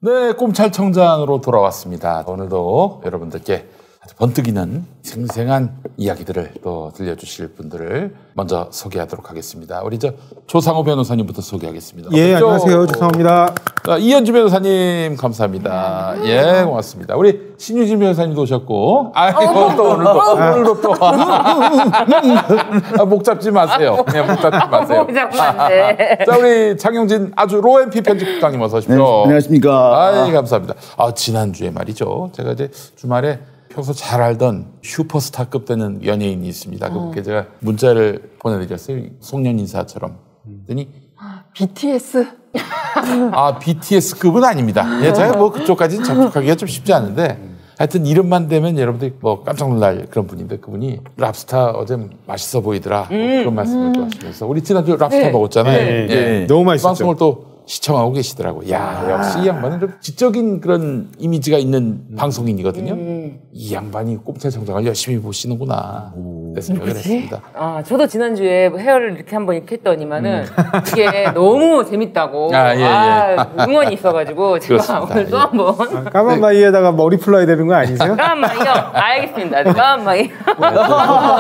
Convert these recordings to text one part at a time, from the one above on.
네, 꼼찰청장으로 돌아왔습니다. 오늘도 여러분들께 아주 번뜩이는 생생한 이야기들을 또 들려주실 분들을 먼저 소개하도록 하겠습니다. 우리 조상호 변호사님부터 소개하겠습니다. 예, 안녕하세요. 조상호입니다. 이현주 변호사님 감사합니다. 예, 고맙습니다. 우리 신유진 변호사님도 오셨고, 또 오늘도 또 목 잡지 마세요. 네, 목 잡지 마세요. 목 잡고 안 돼. 자, 우리 장용진 아주 로앤피 편집국장님 어서 오십시오. 네, 안녕하십니까. 감사합니다. 지난주에 말이죠. 제가 이제 주말에 평소 잘 알던 슈퍼스타급 되는 연예인이 있습니다. 그분께 제가 문자를 보내드렸어요. 송년 인사처럼. 그랬더니 BTS? BTS급은 아닙니다. 예, 제가 뭐 그쪽까지는 접촉하기가 좀 쉽지 않은데 하여튼 이름만 되면 여러분들이 뭐 깜짝 놀랄 그런 분인데 그분이 랍스타 어제 맛있어 보이더라. 뭐 그런 말씀을 또 하시면서 우리 지난주 랍스타 먹었잖아요. 네. 너무 맛있었죠. 방송을 또 시청하고 계시더라고요. 야, 역시 이 양반은 좀 지적인 그런 이미지가 있는 방송인이거든요. 이 양반이 꼼찰청장을 열심히 보시는구나. 네, 생각을 했습니다. 저도 지난주에 헤어를 이렇게 한번 이렇게 했더니만은 이게 너무 재밌다고 응원이 있어가지고 제가 그렇습니다. 오늘 또 한번 까만 마이에다가 머리 풀러야 되는 거 아니세요? 까만 마이요? 알겠습니다. 까만 마이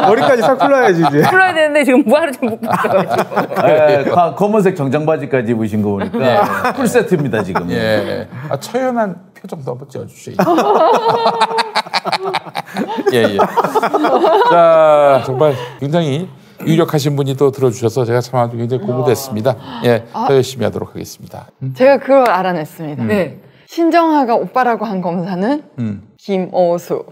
머리까지 싹 풀러야지 이제. 풀어야 되는데 지금 무하루 좀 묶고 있어가지고 검은색 정장바지까지 입으신 거 보니까 풀 세트입니다 지금. 예, 처연한 표정도 한번 지어주시죠. 예. 자, 정말 굉장히 유력하신 분이 또 들어주셔서 제가 참 아주 굉장히 고무됐습니다. 예, 더 열심히 하도록 하겠습니다. 제가 그걸 알아냈습니다. 네. 신정아가 오빠라고 한 검사는 김오수.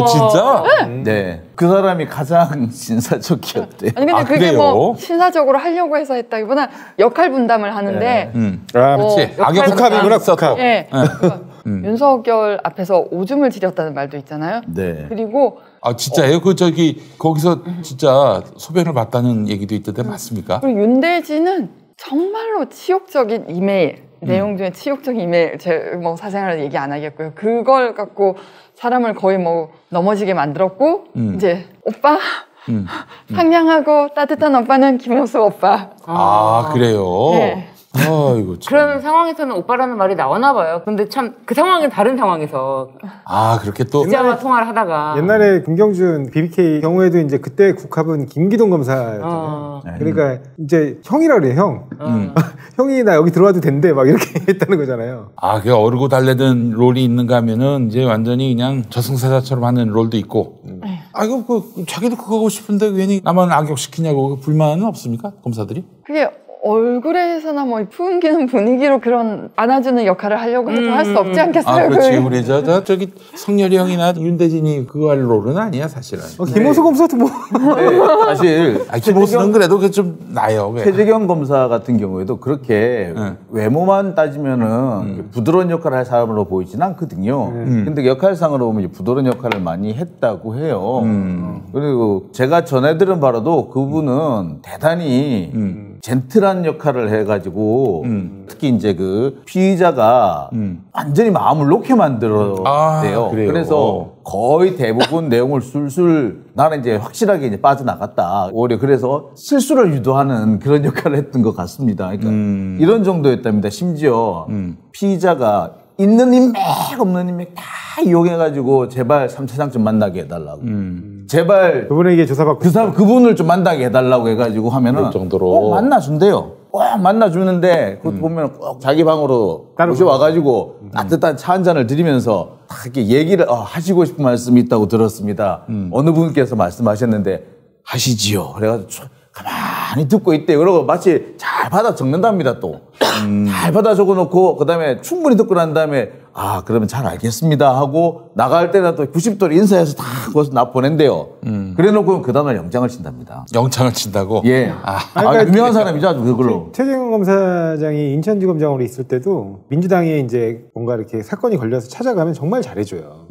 진짜? 네. 그 사람이 가장 신사적이었대. 아니 근데 그게 그래요? 뭐 신사적으로 하려고 해서 했다기보다 역할 분담을 하는데 그렇지. 국합이구나, 국합. 예. 윤석열 앞에서 오줌을 지렸다는 말도 있잖아요. 네. 그리고 진짜예요? 거기서 진짜 소변을 봤다는 얘기도 있던데 맞습니까? 그리고 윤대진은 정말로 치욕적인 이메일 내용 중에 치욕적인 이메일 제 뭐 사생활을 얘기 안 하겠고요. 그걸 갖고 사람을 거의 뭐 넘어지게 만들었고 이제 오빠 상냥하고 따뜻한 오빠는 김호수 오빠. 그래요? 네. 아이고, 참. 그런 상황에서는 오빠라는 말이 나오나 봐요. 근데 참 그 상황은 다른 상황에서 그렇게 또 기자와 통화를 하다가 옛날에 김경준 BBK 경우에도 이제 그때 국합은 김기동 검사였잖아요. 그러니까 이제 형이라 그래 형. 형이 나 여기 들어와도 된대 막 이렇게 했다는 거잖아요. 그 어르고 달래던 롤이 있는가 하면은 이제 완전히 그냥 저승사자처럼 하는 롤도 있고. 자기도 그거 하고 싶은데 괜히 나만 악역시키냐고 불만은 없습니까? 검사들이? 그게 얼굴에서나 뭐 풍기는 분위기로 그런 안아주는 역할을 하려고 해도 할 수 없지 않겠어요? 그렇지. 우리 저기 성렬이 형이나 윤대진이 그거 할 롤은 아니야 사실은. 김호수 검사도 뭐. 네, 사실 김호수는 그래도 좀 나요. 최재경 검사 같은 경우에도 그렇게 외모만 따지면은 부드러운 역할을 할 사람으로 보이진 않거든요. 근데 역할상으로 보면 부드러운 역할을 많이 했다고 해요. 그리고 제가 전해 들은 바로도 그분은 대단히 젠틀한 역할을 해가지고 특히 이제 그 피의자가 완전히 마음을 놓게 만들어대요. 그래서 거의 대부분 내용을 술술 나는 이제 확실하게 이제 빠져나갔다. 오히려 그래서 실수를 유도하는 그런 역할을 했던 것 같습니다. 그러니까 이런 정도였답니다. 심지어 피의자가 있는 인맥 없는 인맥 다 이용해가지고 제발 3차장 좀 만나게 해달라고. 제발 그분에게 조사받고 그분을 좀 만나게 해달라고 해가지고 하면은 정도로 꼭 만나준대요. 꼭 만나주는데 그것도 보면 꼭 자기 방으로 모셔와가지고 따뜻한 차 한 잔을 드리면서 딱 이렇게 얘기를 하시고 싶은 말씀이 있다고 들었습니다. 어느 분께서 말씀하셨는데 하시지요. 그래가지고 가만히 듣고 있대. 그러고 마치 잘 받아 적는답니다 또. 잘 받아 적어놓고 그다음에 충분히 듣고 난 다음에 그러면 잘 알겠습니다 하고 나갈 때는 또 90도로 인사해서 다 거기서 나 보낸대요. 그래놓고 그 다음날 영장을 친답니다. 영장을 친다고? 예. 유명한 사람이죠 아주 그걸로. 최재경 검사장이 인천지검장으로 있을 때도 민주당에 이제 뭔가 이렇게 사건이 걸려서 찾아가면 정말 잘해줘요.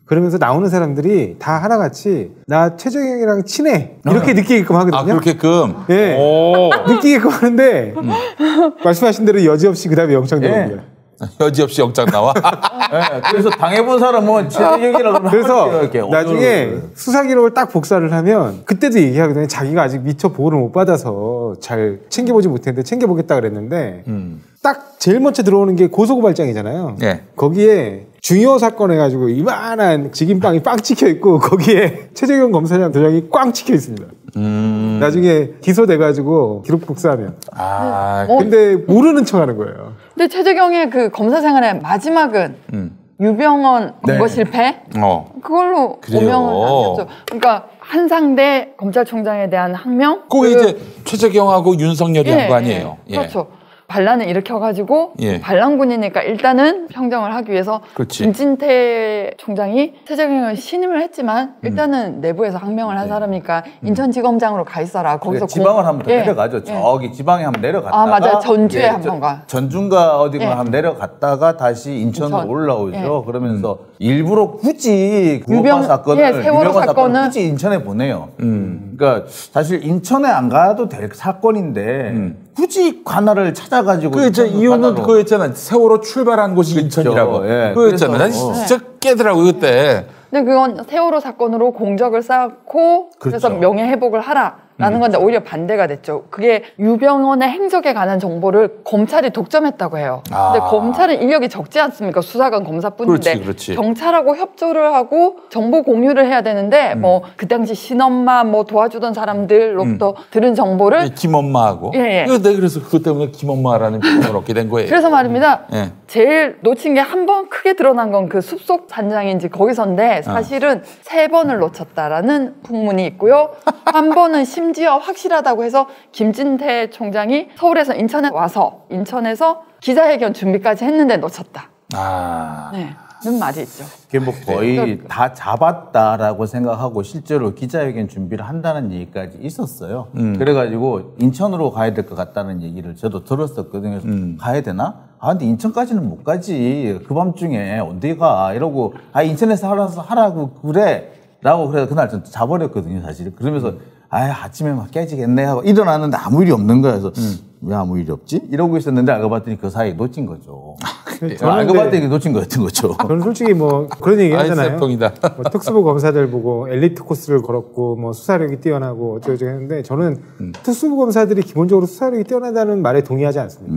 그러면서 나오는 사람들이 다 하나같이 나 최재경이랑 친해 이렇게 느끼게끔 하거든요. 그렇게끔? 네. 느끼게끔 하는데 말씀하신 대로 여지없이 그 다음에 영장 나옵니다. 여지없이 영장 나와? 네, 그래서 당해본 사람은 최재경이라고 그래서 나중에 수사 기록을 딱 복사를 하면 그때도 얘기하거든요. 자기가 아직 미처 보호를 못 받아서 잘 챙겨보지 못했는데 챙겨보겠다 그랬는데 딱 제일 먼저 들어오는 게 고소고발장이잖아요. 예. 거기에 중요 사건 해가지고 이만한 직인빵이 빵 찍혀 있고 거기에 최재경 검사장 도장이 꽝 찍혀 있습니다. 나중에 기소돼가지고 기록 복사하면. 근데 모르는 척하는 거예요. 근데 최재경의 그 검사 생활의 마지막은 유병헌 검거 실패? 그걸로 오명을 남겼죠. 그러니까 한상대 검찰총장에 대한 항명? 그게 이제 최재경하고 윤석열이 한 거 아니에요? 그렇죠. 반란을 일으켜가지고 반란군이니까 일단은 평정을 하기 위해서 김진태 총장이 최재경을 신임을 했지만 일단은 내부에서 항명을 한 사람이니까 인천지검장으로 가 있어라. 거기서 지방을 한번 더 내려가죠. 저기 지방에 한번 내려갔다가 맞아요. 전주에 한 번 가. 전주인가 어디가 한번 내려갔다가 다시 인천으로 올라오죠. 그러면서 일부러 굳이 구호파 사건을 세월호 사건은 굳이 인천에 보내요. 그러니까 사실 인천에 안 가도 될 사건인데 굳이 관할을 찾아가지고 이유는 그거였잖아. 세월호 출발한 곳이 인천이라고. 그거였잖아. 난 진짜 깨더라고 그때. 근데 그건 세월호 사건으로 공적을 쌓고 그래서 명예회복을 하라라는 건데 오히려 반대가 됐죠. 그게 유병헌의 행적에 관한 정보를 검찰이 독점했다고 해요. 근데 검찰은 인력이 적지 않습니까? 수사관 검사뿐인데 그렇지. 경찰하고 협조를 하고 정보 공유를 해야 되는데 뭐 그 당시 신엄마 뭐 도와주던 사람들로부터 들은 정보를 김엄마하고 내가 그래서 그것 때문에 김엄마라는 별명을 얻게 된 거예요. 그래서 말입니다. 제일 놓친 게 한 번 크게 드러난 건 그 숲속 단장인지 거기서인데 사실은 3번을 놓쳤다라는 풍문이 있고요. 한 번은 심지어 확실하다고 해서 김진태 총장이 서울에서 인천에 와서 인천에서 기자회견 준비까지 했는데 놓쳤다. 는 말이 있죠. 그게 뭐 거의 다 잡았다라고 생각하고 실제로 기자회견 준비를 한다는 얘기까지 있었어요. 그래가지고 인천으로 가야 될 것 같다는 얘기를 저도 들었었거든요. 가야 되나? 근데 인천까지는 못 가지. 그 밤중에 어디 가? 이러고 인천에서 하라고 그래. 라고 그래서 그날 좀 자버렸거든요, 사실. 그러면서 아침에 막 깨지겠네 하고 일어났는데 아무 일이 없는 거야. 그래서 왜 아무 일이 없지? 이러고 있었는데 알고 봤더니 그 사이에 놓친 거죠. 알고 봤더니 놓친 거였던 거죠. 저는 솔직히 뭐 그런 얘기 하잖아요. 뭐 특수부 검사들 보고 엘리트 코스를 걸었고 뭐 수사력이 뛰어나고 어쩌고저쩌고 했는데 저는 특수부 검사들이 기본적으로 수사력이 뛰어나다는 말에 동의하지 않습니다.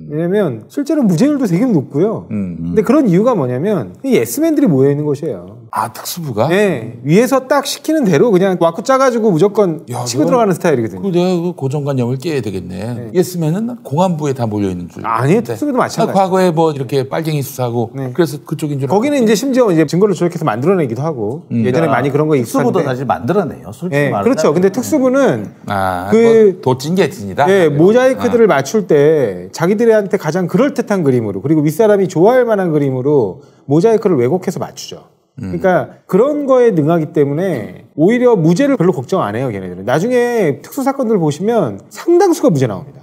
왜냐면 실제로 무죄율도 되게 높고요. 근데 그런 이유가 뭐냐면 이 예스맨들이 모여 있는 곳이에요. 특수부가? 네. 위에서 딱 시키는 대로 그냥 와꾸 짜가지고 무조건 치고 들어가는 스타일이거든요. 내가 그 고정관념을 깨야 되겠네. 예스맨은 공안부에 다 몰려 있는 줄. 아니에요. 특수부도 마찬가지. 과거에 뭐 이렇게 빨갱이 수사하고 그래서 그쪽인 줄. 거기는 이제 심지어 이제 증거를 조작해서 만들어내기도 하고 예전에 많이 그런 거 익숙한데. 특수부도 사실 만들어내요. 솔직히 말하면. 그렇죠. 근데 특수부는 뭐 도찐개찐이다. 모자이크들을 맞출 때 자기들한테 가장 그럴듯한 그림으로 그리고 윗사람이 좋아할 만한 그림으로 모자이크를 왜곡해서 맞추죠. 그러니까 그런 거에 능하기 때문에 오히려 무죄를 별로 걱정 안 해요, 걔네들은. 나중에 특수사건들 보시면 상당수가 무죄 나옵니다.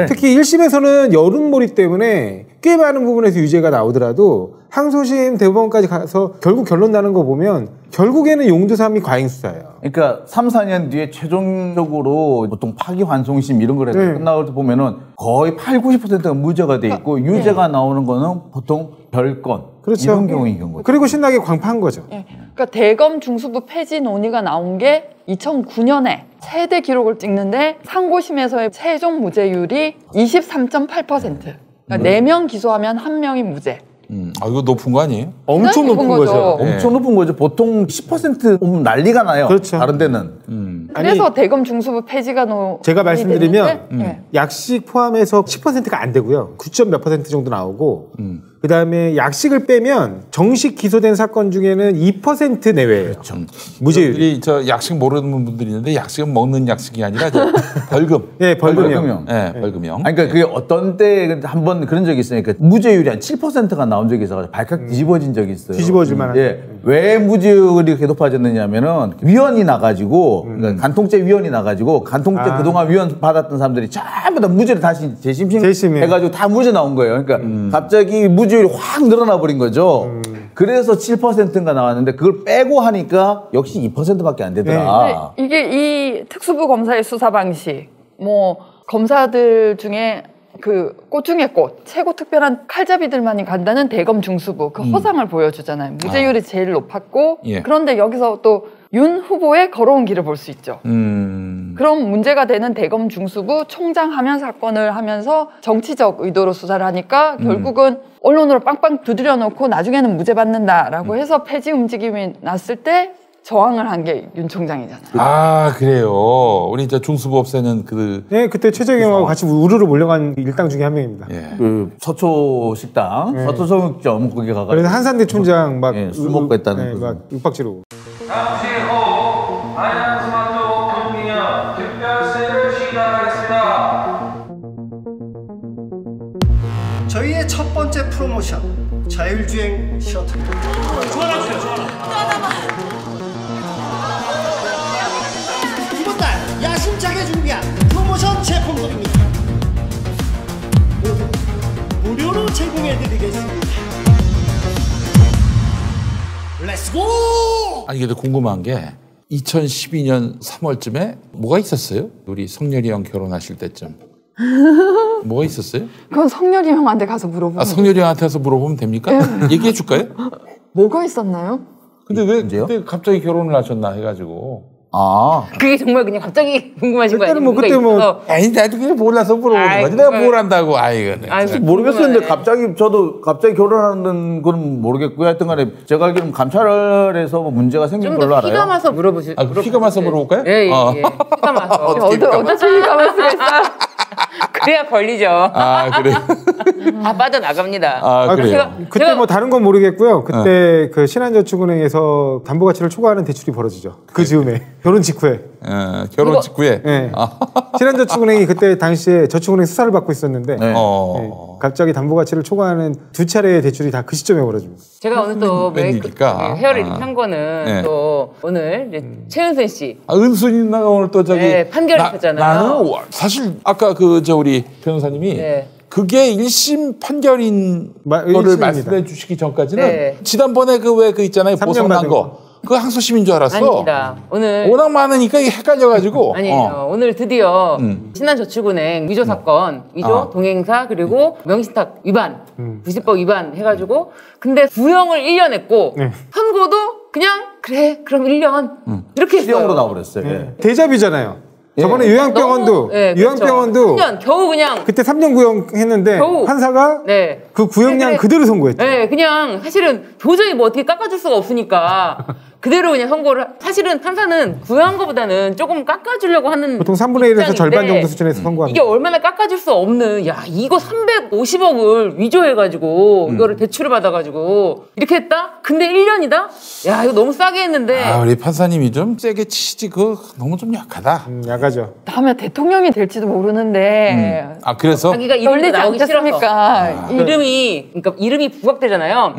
특히 1심에서는 여론몰이 때문에 꽤 많은 부분에서 유죄가 나오더라도 항소심 대법원까지 가서 결국 결론 나는 거 보면 결국에는 용두삼이 과잉수사예요. 그러니까 3, 4년 뒤에 최종적으로 보통 파기환송심 이런 걸 해서 끝나고 보면은 거의 8, 90%가 무죄가 돼 있고 유죄가 나오는 거는 보통 별건. 그렇죠. 이런 경우인 거죠. 그리고 신나게 광파한 거죠. 그러니까 대검 중수부 폐지 논의가 나온 게 2009년에 최대 기록을 찍는데 상고심에서의 최종 무죄율이 23.8%. 그러니까 4명 기소하면 1명이 무죄. 이거 높은 거 아니에요? 엄청 높은 거죠. 엄청 높은 거죠. 보통 10% 오면 난리가 나요. 그렇죠. 다른 데는. 그래서 대검 중수부 폐지가 제가 말씀드리면 약식 포함해서 10%가 안 되고요. 9. 몇 % 정도 나오고 그 다음에 약식을 빼면 정식 기소된 사건 중에는 2% 내외예요. 그렇죠. 무죄율이. 저 약식 모르는 분들이 있는데 약식은 먹는 약식이 아니라 벌금. 벌금형. 벌금형. 그러니까 그게 어떤 때 한번 그런 적이 있으니까 무죄율이 한 7%가 나온 적이 있어서 발칵 뒤집어진 적이 있어요. 뒤집어질 만한. 왜 무죄율이 이렇게 높아졌느냐면은 위원이 나가지고 그러니까 간통죄 위원이 나가지고 간통죄 그동안 위원 받았던 사람들이 전부 다 무죄를 다시 재심심 해가지고 다 무죄 나온 거예요. 그러니까 갑자기 무죄율이 확 늘어나 버린 거죠. 그래서 7%가 나왔는데 그걸 빼고 하니까 역시 2%밖에 안 되더라. 이게 이 특수부 검사의 수사 방식, 뭐 검사들 중에 그 꽃 중에 꽃, 최고 특별한 칼잡이들만이 간다는 대검 중수부 그 허상을 보여주잖아요. 무죄율이 제일 높았고 그런데 여기서 또 윤 후보의 걸어온 길을 볼 수 있죠. 그럼 문제가 되는 대검 중수부 총장 하면 사건을 하면서 정치적 의도로 수사를 하니까 결국은 언론으로 빵빵 두드려 놓고 나중에는 무죄 받는다라고 해서 폐지 움직임이 났을 때 저항을 한 게 윤 총장이잖아요. 아, 그래요. 우리 이제 중수부 없애는 네, 그때 최재경하고 같이 우르르 몰려간 일당 중에 한 명입니다. 예. 그 서초 식당, 서초 성육점 거기 가가지고. 그래서 한산대 총장 막 술 먹고 했다는 막 육박지르고. 잠시 후 하얀스마트 금기념 특별세를 시작하겠습니다. 저희의 첫 번째 프로모션 자율주행 셔틀입니다. 이번 달 야심차게 준비한 프로모션 제품들입니다. 모두 무료로 제공해드리겠습니다. 렛츠고! 아니, 근데 궁금한 게 2012년 3월쯤에 뭐가 있었어요? 우리 성렬이 형 결혼하실 때쯤. 뭐가 있었어요? 그건 성렬이 형한테 가서 물어보면 아, 성렬이 형한테 가서 물어보면 됩니까? 얘기해 줄까요? 뭐가 있었나요? 근데 왜 그때 갑자기 결혼을 하셨나 해가지고. 아, 그게 정말 그냥 갑자기 궁금하신 거 아니에요? 그때는 뭐 그때 뭐 있어서. 아니, 나도 그냥 몰라서 물어보는 거지. 내가 뭘 안다고. 아이고. 아이고, 모르겠었는데 궁금하네. 갑자기 저도 갑자기 결혼하는 건 모르겠고요. 하여튼 간에 제가 알기로는 감찰에서 뭐 문제가 생긴 좀 걸로 더 피가 알아요. 마서 물어보실. 아, 피가 마서 물어볼까요? 예, 예, 어. 예. 피가 마서. 어떻게 어떻게 피가 말 수가 있어요? 그래야 걸리죠. 아, 그래요? 다 빠져나갑니다. 아, 그래요? 그때 제가- 뭐 다른 건 모르겠고요. 그때 그 신한저축은행에서 담보가치를 초과하는 대출이 벌어지죠. 그 즈음에 결혼 직후에. 결혼 이거- 직후에. 네. 신한저축은행이 그때 당시에 저축은행 수사를 받고 있었는데 네. 네, 갑자기 담보가치를 초과하는 두 차례의 대출이 다 그 시점에 벌어집니다. 제가 오늘 또 웬일일까? 헤어를 아. 이렇게 한 거는 네. 또 오늘 이제 최은순 씨 아, 은순이 누나가 오늘 또 저기. 네, 판결이 있었잖아요. 나는 사실 아까 우리 변호사님이 네. 그게 1심 판결인 거를 1심입니다. 말씀해 주시기 전까지는 네. 지난번에 그 있잖아요. 3년 보석 난 받은 거. 그거 항소심인 줄 알았어. 아닙니다. 오늘 워낙 많으니까 이게 헷갈려가지고. 아니에요. 오늘 드디어 신한저축은행 위조 사건, 위조 동행사 그리고 명의신탁 위반, 부실법 위반 해가지고 근데 구형을 1년 했고 네. 선고도 그냥 그래 그럼 1년 이렇게 했어요. 시형으로 나와버렸어요. 예. 대잡이잖아요. 저번에 요양병원도 너무- 네, 요양병원도 3년 겨우 그냥 그때 3년 구형했는데 겨우. 판사가 네. 그 구형량 그래. 그대로 선고했죠. 네, 그냥 사실은 도저히 뭐 어떻게 깎아줄 수가 없으니까 그대로 그냥 선고를 사실은 판사는 구형한 것보다는 조금 깎아주려고 하는 보통 3분의 1에서 절반 입장인데 정도 수준에서 선고합니다. 이게 얼마나 깎아줄 수 없는 야 이거 350억을 위조해가지고 이거를 대출을 받아가지고 이렇게 했다? 근데 1년이다? 야 이거 너무 싸게 했는데 아, 우리 판사님이 좀 세게 치지. 그거 너무 좀 약하다. 야가죠. 다음에 대통령이 될지도 모르는데 아, 그래서? 자기가 이름이 떨리지 나오기 싫어서 않겠습니까? 이름이 부각되잖아요.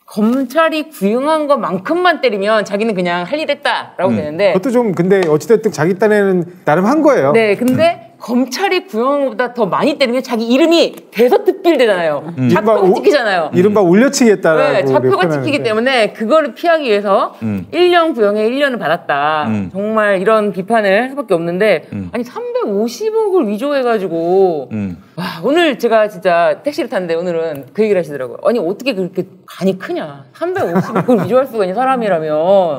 검찰이 구형한 것만큼만 때리면 자기는 그냥 할 일 했다라고 되는데 그것도 좀 근데 어찌됐든 자기 딴에는 나름 한 거예요. 네, 근데 검찰이 구형한 것보다 더 많이 때리면 자기 이름이 대서특필되잖아요. 자표가 이른바 찍히잖아요. 이른바 울려치겠다라고 네, 자표가 표현하는데. 찍히기 때문에 그거를 피하기 위해서 1년 구형에 1년을 받았다. 정말 이런 비판을 할 수밖에 없는데 아니 350억을 위조해가지고 와, 오늘 제가 진짜 택시를 탔는데 오늘은 그 얘기를 하시더라고요. 아니 어떻게 그렇게 간이 크냐. 350억을 위조할 수가 있는 사람이라면 어?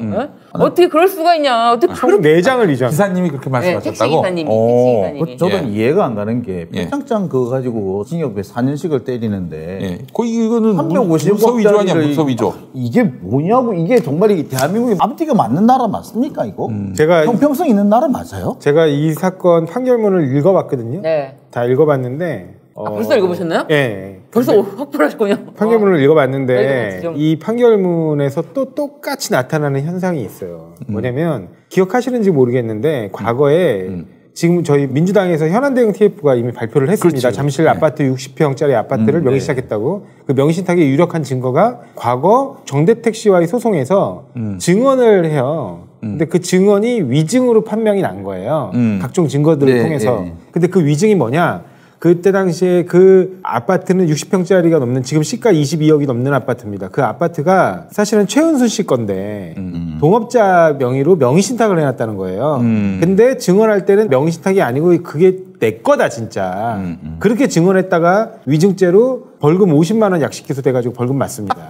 어떻게 그럴 수가 있냐. 어떻게 총 4장을 위조한 기사님이 그렇게 네, 말씀하셨다고? 택시기사님이. 오. 택시기사님이. 저는 이해가 안 가는 게 예. 표창장 그거 가지고 징역에 4년씩을 때리는데 예. 이거는 350억 문서 위조 아니야, 짜리를 문서 위조. 이게 뭐냐고. 이게 정말 이 대한민국이 앞뒤가 맞는 나라 맞습니까 이거? 제가 형평성 있는 나라 맞아요? 제가 이 사건 판결문을 읽어봤거든요. 네. 다 읽어봤는데 아, 벌써 읽어보셨나요? 예. 벌써 확보하셨군요. 판결문을 읽어봤는데 네, 좀. 이 판결문에서 또 똑같이 나타나는 현상이 있어요. 뭐냐면 기억하시는지 모르겠는데 과거에 지금 저희 민주당에서 현안 대응 TF가 이미 발표를 했습니다. 그렇지. 잠실 아파트 60평짜리 아파트를 명의시작했다고. 그 명의신탁의 유력한 증거가 과거 정대택 씨와의 소송에서 증언을 해요. 근데 그 증언이 위증으로 판명이 난 거예요. 각종 증거들을 네, 통해서. 네. 근데 그 위증이 뭐냐? 그때 당시에 그 아파트는 60평짜리가 넘는 지금 시가 22억이 넘는 아파트입니다. 그 아파트가 사실은 최은순 씨 건데 동업자 명의로 명의신탁을 해놨다는 거예요. 근데 증언할 때는 명의신탁이 아니고 그게 내 거다 진짜. 그렇게 증언했다가 위증죄로 벌금 50만 원 약식 기소돼가지고 벌금 맞습니다.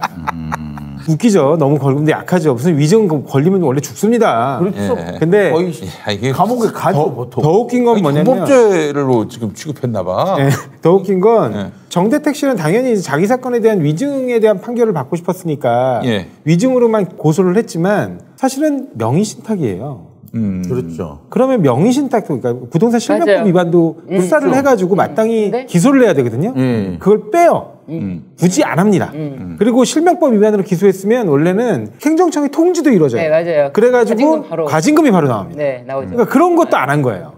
웃기죠. 너무 걸리는데 약하죠. 무슨 위증 걸리면 원래 죽습니다. 그렇죠. 근데 거의 이게 감옥에 가죠 보통. 더 웃긴 건 뭐냐면 범죄로 지금 취급했나 봐. 네, 더 웃긴 건 정대택 씨는 당연히 자기 사건에 대한 위증에 대한 판결을 받고 싶었으니까 위증으로만 고소를 했지만 사실은 명의신탁이에요. 그렇죠. 그러면 명의신탁, 그러니까 부동산 실명법 맞아요. 위반도 수사를 해가지고 마땅히 네? 기소를 해야 되거든요. 그걸 빼요. 굳이 안 합니다. 그리고 실명법 위반으로 기소했으면 원래는 행정청의 통지도 이루어져요. 네, 맞아요. 그래가지고 가진금 과징금이 바로 나옵니다. 네, 나오죠. 그러니까 그런 것도 안 한 거예요.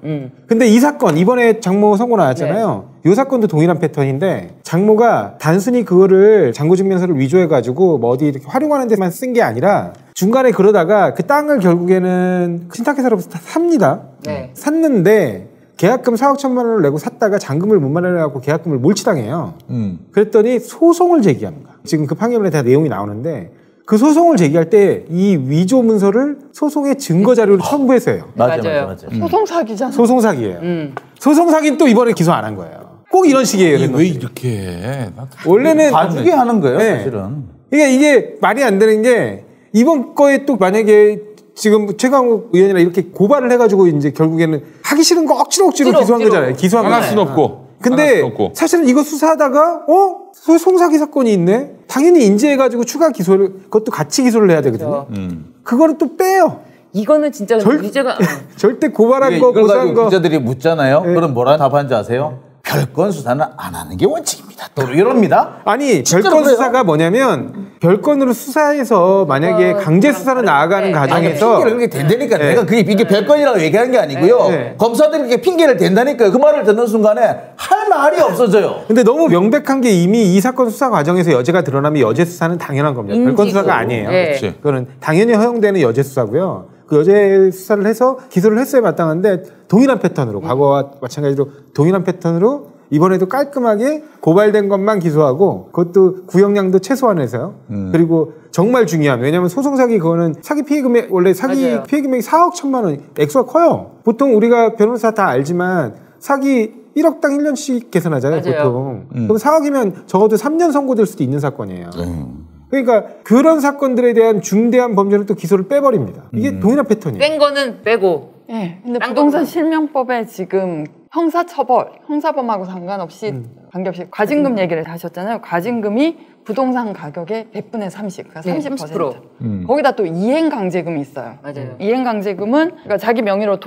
근데 이 사건 이번에 장모 선고 나왔잖아요. 이 사건도 동일한 패턴인데 장모가 단순히 그거를 잔고증명서를 위조해가지고 뭐 어디 이렇게 활용하는 데만 쓴 게 아니라 중간에 그러다가 그 땅을 결국에는 신탁회사로부터 삽니다. 네. 샀는데 계약금 4억 1천만 원을 내고 샀다가 잔금을 못 마련해갖고 계약금을 몰치당해요. 그랬더니 소송을 제기합니다. 지금 그 판결문에 다 내용이 나오는데 그 소송을 제기할 때 이 위조 문서를 소송의 증거 자료로 첨부해서 해요. 맞아요. 소송 사기잖아. 소송 사기예요. 소송 사기는 또 이번에 기소 안 한 거예요. 꼭 이런 식이에요. 아니, 왜 이렇게 해? 원래는 봐주게 하는 거예요, 네. 사실은. 그러니까 이게 말이 안 되는 게 이번 거에 또 만약에 지금 최강욱 의원이나 이렇게 고발을 해가지고 이제 결국에는 하기 싫은 거 억지로 기소한 거잖아요. 기소한 안 할 거잖아요. 수는 없고. 근데 사실은 이거 수사하다가 소송 사기 사건이 있네. 당연히 인지해가지고 추가 기소를 그것도 같이 기소를 해야 되거든요. 그거를 또 빼요. 이거는 진짜 유죄가 절대 고발한 거 이걸 고소한 가지고 거. 기자들이 묻잖아요. 그럼 뭐라 답하는지 아세요? 별건 수사는 안 하는 게 원칙입니다. 또 이럽니다. 아니 진짜로 별건 그래요? 수사가 뭐냐면 별건으로 수사해서 만약에 강제 수사로 나아가는 네. 과정에서 핑계를 그렇게 댄다니까. 내가 그게 이게 별건이라고 얘기하는 게 아니고요. 네. 검사들이 이렇게 핑계를 댄다니까요. 그 말을 듣는 순간에 할 말이 없어져요. 근데 너무 명백한 게 이미 이 사건 수사 과정에서 여죄가 드러나면 여죄 수사는 당연한 겁니다. 별건 인지고. 수사가 아니에요. 네. 그렇지. 그거는 당연히 허용되는 여죄 수사고요. 그 여죄 수사를 해서 기소를 했어야 마땅한데 동일한 패턴으로 과거와 마찬가지로 동일한 패턴으로 이번에도 깔끔하게 고발된 것만 기소하고 그것도 구형량도 최소한해서요. 그리고 정말 중요한, 왜냐하면 소송사기 그거는 사기 피해 금액, 원래 사기 맞아요. 피해 금액이 4억 1천만 원, 액수가 커요. 보통 우리가 변호사 다 알지만 사기 1억당 1년씩 계산하잖아요. 맞아요. 보통. 그럼 4억이면 적어도 3년 선고될 수도 있는 사건이에요. 그러니까 그런 사건들에 대한 중대한 범죄를 또 기소를 빼버립니다. 이게 동일한 패턴이에요. 뺀 거는 빼고. 네, 근데 딴 부동산 거구나. 실명법에 지금 형사처벌, 형사범하고 상관없이 관계없이 과징금 얘기를 하셨잖아요. 과징금이 부동산 가격의 100분의 30, 그러니까 네, 30%. 거기다 또 이행강제금이 있어요. 맞아요. 이행강제금은 그러니까 자기 명의로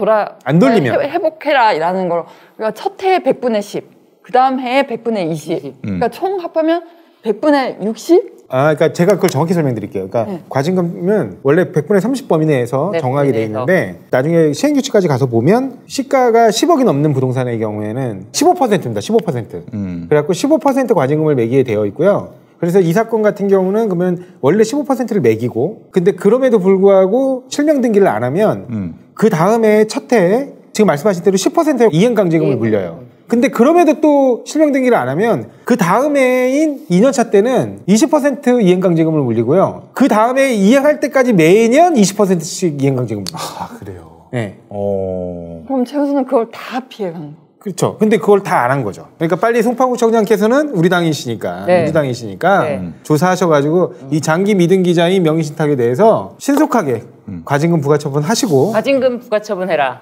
안 돌리면. 회복해라 이라는 걸, 그러니까 첫 해에 100분의 10, 그 다음 해에 100분의 20. 그러니까 총 합하면 100분의 60? 그러니까 제가 그걸 정확히 설명드릴게요. 그러니까 과징금은 원래 100분의 30 범위 내에서 네, 정하게 돼 범위 내에서. 있는데 나중에 시행규칙까지 가서 보면 시가가 10억이 넘는 부동산의 경우에는 15%입니다. 15%. 그래갖고 15% 과징금을 매기게 되어 있고요. 그래서 이 사건 같은 경우는 그러면 원래 15%를 매기고 근데 그럼에도 불구하고 실명 등기를 안 하면 그 다음에 첫 해에 지금 말씀하신 대로 10%의 이행강제금을 물려요. 근데 그럼에도 또 실명 등기를 안 하면 그 다음 해인 2년차 때는 20% 이행강제금을 물리고요. 그 다음에 이행할 때까지 매년 20%씩 이행강제금을 물려요. 아, 그래요. 네. 그럼 최 교수는 그걸 다 피해간 거. 그렇죠. 근데 그걸 다 안 한 거죠. 그러니까 빨리 송파구청장께서는 우리 당이시니까, 네. 민주당이시니까 네. 조사하셔가지고 이 장기 미등 기자인 명의신탁에 대해서 신속하게 과징금 부과처분하시고 과징금 부과처분해라.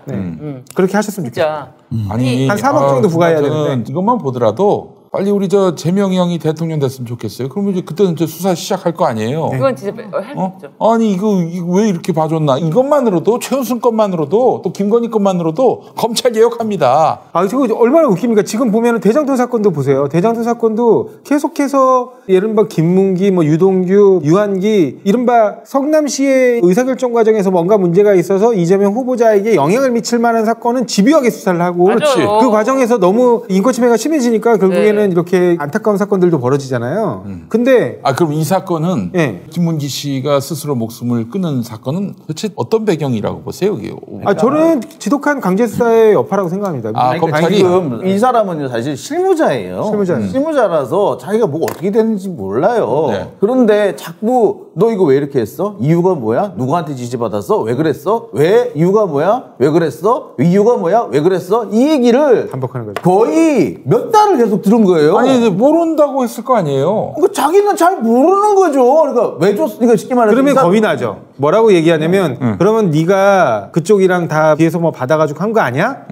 그렇게 하셨으면 좋겠어요. 진짜. 아니 한 3억 정도 부과해야 저는 되는데. 이것만 보더라도 빨리 우리 저 재명이 형이 대통령 됐으면 좋겠어요. 그러면 이제 그때는 이제 수사 시작할 거 아니에요. 그건 진짜 할 수 없죠. 아니 이거 왜 이렇게 봐줬나? 이것만으로도 최은순 것만으로도 또 김건희 것만으로도 검찰 개혁합니다. 저거 얼마나 웃깁니까? 지금 보면 대장동 사건도 보세요. 대장동 사건도 계속해서 이른바 김문기, 유동규, 유한기, 이른바 성남시의 의사결정 과정에서 뭔가 문제가 있어서 이재명 후보자에게 영향을 미칠 만한 사건은 집요하게 수사를 하고 맞아요. 그 과정에서 너무 인권침해가 심해지니까 결국에는 이렇게 안타까운 사건들도 벌어지잖아요. 근데 그럼 이 사건은 네. 김문기 씨가 스스로 목숨을 끊은 사건은 도대체 어떤 배경이라고 보세요? 이게? 저는 지독한 강제 수사의 여파라고 생각합니다. 검찰이 지금 이 사람은 사실 실무자예요. 실무자예요. 실무자라서 자기가 뭐 어떻게 되는지 몰라요. 네. 그런데 자꾸 너 이거 왜 이렇게 했어? 이유가 뭐야? 누구한테 지시받았어? 왜 그랬어? 왜? 이유가 뭐야? 왜 그랬어? 이유가 뭐야? 왜 그랬어? 이 얘기를 반복하는 거죠. 거의 몇 달을 계속 들은 거예요. 거예요. 아니 모른다고 했을 거 아니에요. 그러니까 자기는 잘 모르는 거죠. 그러니까 왜 줬어? 그러니까 쉽게 말해서 그러면 겁이 나죠. 뭐라고 얘기하냐면 그러면 네가 그쪽이랑 다 뒤에서 뭐 받아가지고 한 거 아니야?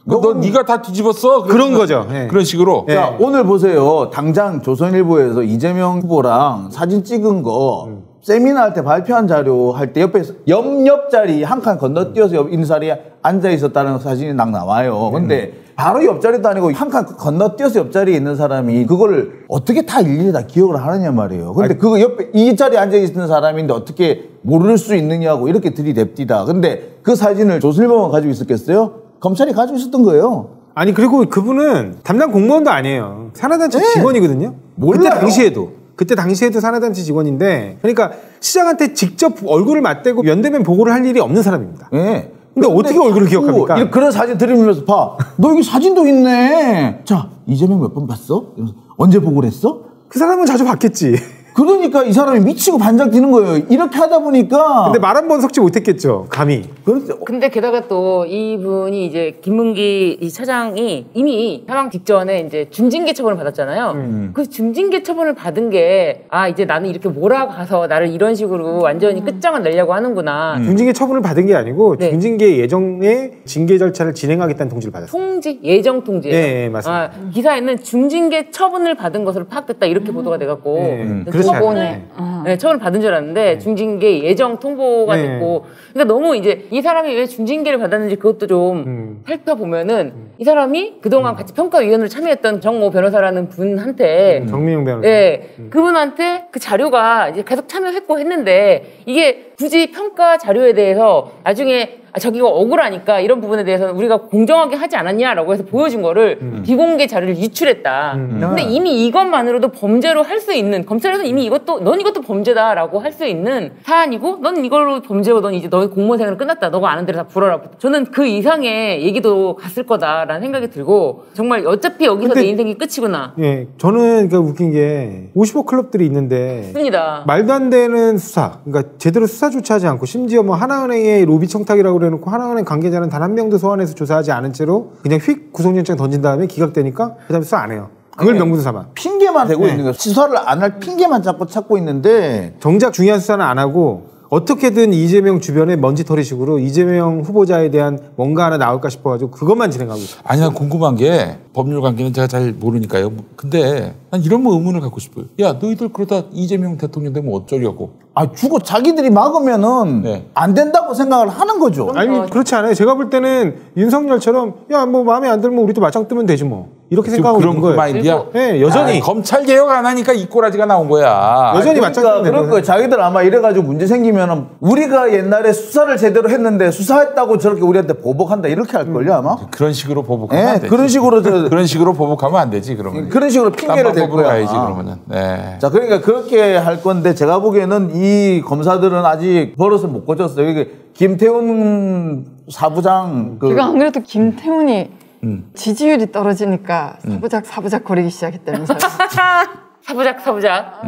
너 네가 다 뒤집었어? 그런 거죠. 네. 그런 식으로. 자, 오늘 보세요. 당장 조선일보에서 이재명 후보랑 사진 찍은 거 세미나 할 때 발표한 자료 할 때 옆에 옆자리 한 칸 건너뛰어서 옆 인사리에 앉아 있었다는 사진이 딱 나와요. 근데 바로 옆자리도 아니고 한 칸 건너뛰어서 옆자리에 있는 사람이 그걸 어떻게 다 일일이 다 기억을 하느냐 말이에요. 근데 그거 옆에 이 자리에 앉아 있는 사람인데 어떻게 모를 수 있느냐고 이렇게 들이댑디다. 근데 그 사진을 조선일보만 가지고 있었겠어요? 검찰이 가지고 있었던 거예요. 아니 그리고 그분은 담당 공무원도 아니에요. 산하단체 네. 직원이거든요. 몰라요. 그때 당시에도 산하단체 직원인데 그러니까 시장한테 직접 얼굴을 맞대고 면대면 보고를 할 일이 없는 사람입니다. 예. 근데 어떻게 얼굴을 기억합니까? 그런 사진 들이밀면서 봐. 너 여기 사진도 있네. 자, 이재명 몇 번 봤어? 이러면서 언제 보고를 했어? 그 사람은 자주 봤겠지. 그러니까 이 사람이 미치고 반짝 뛰는 거예요. 이렇게 하다 보니까. 근데 말 한 번 섞지 못했겠죠. 감히. 근데 게다가 또 이분이 이제 김문기 이 차장이 이미 사망 직전에 이제 중징계 처분을 받았잖아요. 그 중징계 처분을 받은 게 이제 나는 이렇게 몰아가서 나를 이런 식으로 완전히 끝장을 내려고 하는구나. 중징계 처분을 받은 게 아니고 네. 중징계 예정의 징계 절차를 진행하겠다는 통지를 받았어요. 통지? 예정 통지예요. 네, 맞습니다. 기사에는 중징계 처분을 받은 것으로 파악됐다 이렇게 보도가 돼갖고 그렇지 처분을. 네, 처분을 받은 줄 알았는데 중징계 예정 통보가 네. 됐고 그러니까 너무 이제 이 사람이 왜 중징계를 받았는지 그것도 좀 살펴보면은 이 사람이 그동안 같이 평가위원으로 참여했던 정모 변호사라는 분한테 정민용 변호사. 네, 그분한테 그 자료가 이제 계속 참여했고 했는데 이게 굳이 평가 자료에 대해서 나중에 저기가 억울하니까 이런 부분에 대해서는 우리가 공정하게 하지 않았냐라고 해서 보여준 거를 비공개 자료를 유출했다. 근데 이미 이것만으로도 범죄로 할 수 있는 검찰에서 이미 넌 이것도 범죄다라고 할 수 있는 사안이고 넌 이걸로 범죄고 넌 이제 너의 공무원 생활은 끝났다. 너가 아는 대로 다 불어라. 저는 그 이상의 얘기도 갔을 거다라는 생각이 들고 정말 어차피 여기서 내 인생이 끝이구나. 예, 저는 그러니까 웃긴 게 55 클럽들이 있는데 맞습니다. 말도 안 되는 수사, 그러니까 제대로 수사조차 하지 않고 심지어 뭐 하나은행의 로비 청탁이라고 그래놓고 하나은행 관계자는 단 한 명도 소환해서 조사하지 않은 채로 그냥 휙 구속영장 던진 다음에 기각되니까 그다음에 수사 안 해요. 그걸 명분으로 삼아. 핑계만 대고 네. 있는 거예요. 수사를 안 할 핑계만 자꾸 찾고 있는데. 정작 중요한 수사는 안 하고 어떻게든 이재명 주변에 먼지털이식으로 이재명 후보자에 대한 뭔가 하나 나올까 싶어가지고 그것만 진행하고 있어요. 아니 난 궁금한 게 법률 관계는 제가 잘 모르니까요. 근데 난 이런 뭐 의문을 갖고 싶어요. 야 너희들 그러다 이재명 대통령 되면 어쩌려고. 주고 자기들이 막으면은 네. 안 된다고 생각을 하는 거죠. 아니 그렇지 않아요. 제가 볼 때는 윤석열처럼 야 뭐 마음에 안 들면 우리도 맞짱 뜨면 되지 뭐 이렇게 생각하고 그런 있는 그 거예요. 마인드야. 네, 여전히 검찰 개혁 안 하니까 이 꼬라지가 나온 거야. 여전히 맞짱 그러니까 뜨면 그럴 거예요. 자기들 아마 이래가지고 문제 생기면은 우리가 옛날에 수사를 제대로 했는데 수사했다고 저렇게 우리한테 보복한다 이렇게 할 걸요 아마. 그런 식으로 보복하면 안 네, 되지. 그런 식으로 그런 식으로 보복하면 안 되지 그러면. 그런 식으로 핑계를 댈 딴방법으로 거야. 가야지 그러면은. 네. 자, 그러니까 그렇게 할 건데 제가 보기에는 이 검사들은 아직 버릇을 못 고쳤어요. 이게 김태훈 사부장 제가 안 그래도 김태훈이 지지율이 떨어지니까 사부작 거리기 시작했다면서요. 사부작.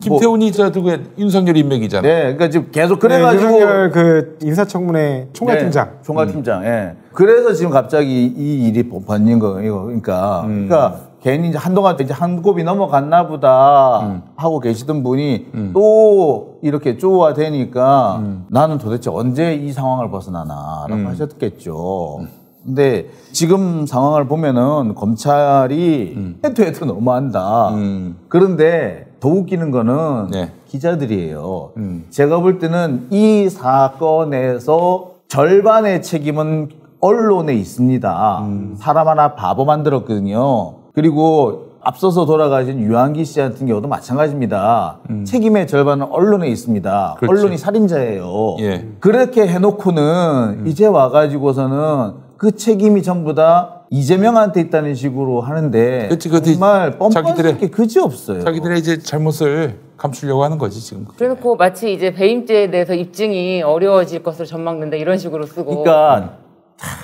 김태훈이 저 누구야 윤석열 인맥이잖아. 네, 그러니까 지금 계속 네, 그래가지고 윤석열 그 인사청문회 총괄팀장. 네, 총괄팀장. 예. 그래서 지금 갑자기 이 일이 번진 거예요. 그러니까 괜히 이제 한동안 이제 한 곱이 넘어갔나 보다 하고 계시던 분이 또 이렇게 쪼아대니까 나는 도대체 언제 이 상황을 벗어나나라고 하셨겠죠. 근데 지금 상황을 보면은 검찰이 해도 너무한다. 그런데 더 웃기는 거는 네. 기자들이에요. 제가 볼 때는 이 사건에서 절반의 책임은 언론에 있습니다. 사람 하나 바보 만들었거든요. 그리고 앞서서 돌아가신 유한기 씨 같은 경우도 마찬가지입니다. 책임의 절반은 언론에 있습니다. 그렇지. 언론이 살인자예요. 예. 그렇게 해놓고는 이제 와가지고서는 그 책임이 전부 다 이재명한테 있다는 식으로 하는데 그치, 정말 뻔뻔스럽게 자기들의 그지 없어요. 자기들의 이제 잘못을 감추려고 하는 거지 지금. 그래놓고 마치 이제 배임죄에 대해서 입증이 어려워질 것으로 전망된다 이런 식으로 쓰고. 그러니까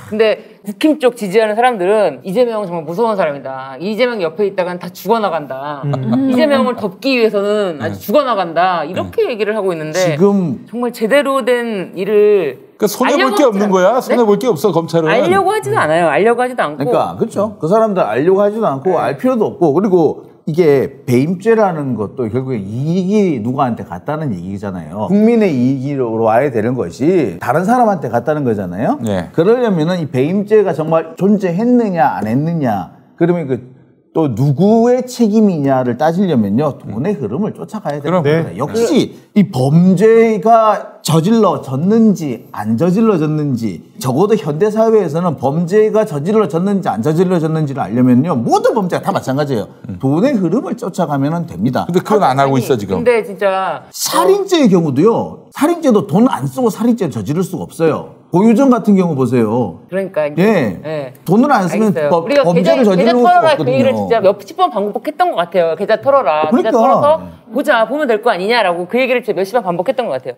근데 국힘 쪽 지지하는 사람들은 이재명은 정말 무서운 사람이다. 이재명 옆에 있다간 다 죽어나간다. 이재명을 덮기 위해서는 아주 죽어나간다. 이렇게 얘기를 하고 있는데 지금 정말 제대로 된 일을 그러니까 손해볼 게 없는 거야. 손해볼 게 없어 검찰은. 알려고 하지도 않아요. 알려고 하지도 않고. 그러니까 그렇죠. 그 사람들 알려고 하지도 않고 알 필요도 없고 그리고 이게 배임죄라는 것도 결국에 이익이 누구한테 갔다는 얘기잖아요. 국민의 이익으로 와야 되는 것이 다른 사람한테 갔다는 거잖아요. 네. 그러려면은 이 배임죄가 정말 존재했느냐 안 했느냐 그러면 또 누구의 책임이냐를 따지려면요 돈의 흐름을 쫓아가야 되는 겁니다. 역시 이 범죄가 저질러졌는지 안 저질러졌는지 적어도 현대 사회에서는 범죄가 저질러졌는지 안 저질러졌는지를 알려면요 모든 범죄가 다 마찬가지예요. 돈의 흐름을 쫓아가면 됩니다. 근데 그건 안 하고 있어 지금. 근데 진짜 살인죄의 경우도요. 살인죄도 돈 안 쓰고 살인죄를 저지를 수가 없어요. 고유정 같은 경우 보세요. 그러니까 예, 돈을 안 쓰면 우리가 범죄를 계좌 저지를 수가 털어라 없거든요. 그 얘기를 진짜 몇십 번 반복했던 것 같아요. 계좌 털어라. 그러니까. 계좌 털어서 보면 될 거 아니냐라고 그 얘기를 진짜 몇십 번 반복했던 것 같아요.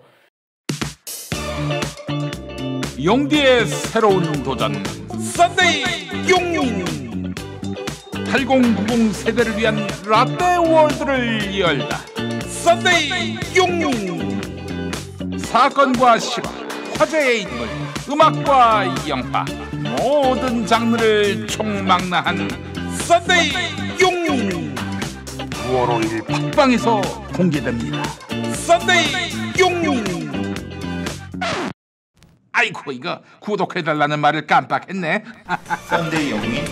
용디의 새로운 도전 썬데이 용인 8090 세대를 위한 라떼 월드를 열다. 썬데이 용인 사건과 실화, 화제의 인물, 음악과 영화 모든 장르를 총망라한 썬데이 용인 9월 5일 팟빵에서 공개됩니다. 썬데이 용인. 아이고 이거 구독해달라는 말을 깜빡했네. 썬데이 영민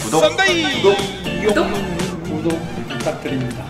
구독. 썬데이 구독 부탁드립니다.